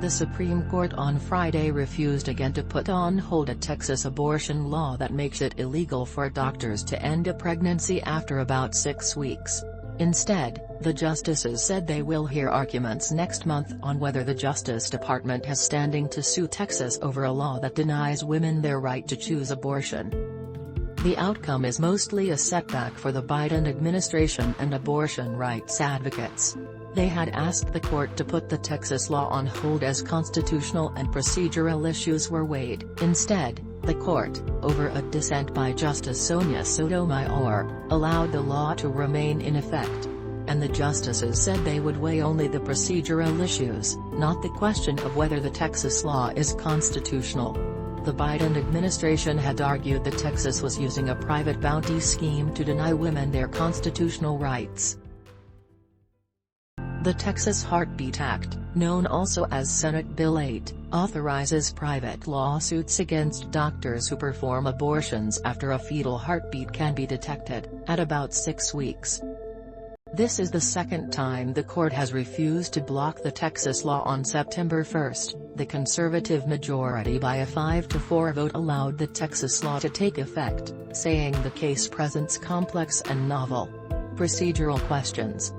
The Supreme Court on Friday refused again to put on hold a Texas abortion law that makes it illegal for doctors to end a pregnancy after about 6 weeks. Instead, the justices said they will hear arguments next month on whether the Justice Department has standing to sue Texas over a law that denies women their right to choose abortion. The outcome is mostly a setback for the Biden administration and abortion rights advocates. They had asked the court to put the Texas law on hold as constitutional and procedural issues were weighed. Instead, the court, over a dissent by Justice Sonia Sotomayor, allowed the law to remain in effect. And the justices said they would weigh only the procedural issues, not the question of whether the Texas law is constitutional. The Biden administration had argued that Texas was using a private bounty scheme to deny women their constitutional rights. The Texas Heartbeat Act, known also as Senate Bill 8, authorizes private lawsuits against doctors who perform abortions after a fetal heartbeat can be detected, at about 6 weeks. This is the second time the court has refused to block the Texas law. On September 1, the conservative majority by a 5-4 vote allowed the Texas law to take effect, saying the case presents complex and novel procedural questions.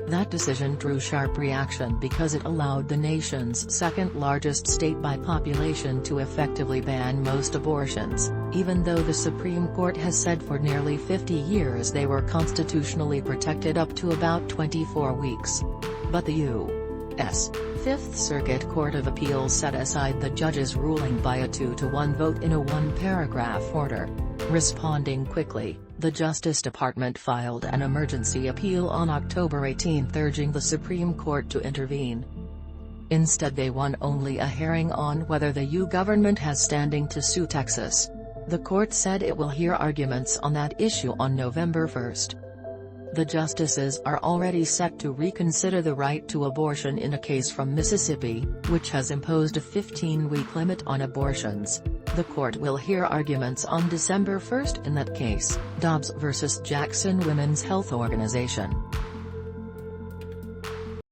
That decision drew sharp reaction because it allowed the nation's second-largest state by population to effectively ban most abortions, even though the Supreme Court has said for nearly 50 years they were constitutionally protected up to about 24 weeks. But the U.S. Fifth Circuit Court of Appeals set aside the judge's ruling by a 2-1 vote in a one-paragraph order. Responding quickly, the Justice Department filed an emergency appeal on October 18 urging the Supreme Court to intervene. Instead they won only a hearing on whether the U.S. government has standing to sue Texas. The court said it will hear arguments on that issue on November 1. The justices are already set to reconsider the right to abortion in a case from Mississippi, which has imposed a 15-week limit on abortions. The court will hear arguments on December 1 in that case, Dobbs v. Jackson Women's Health Organization.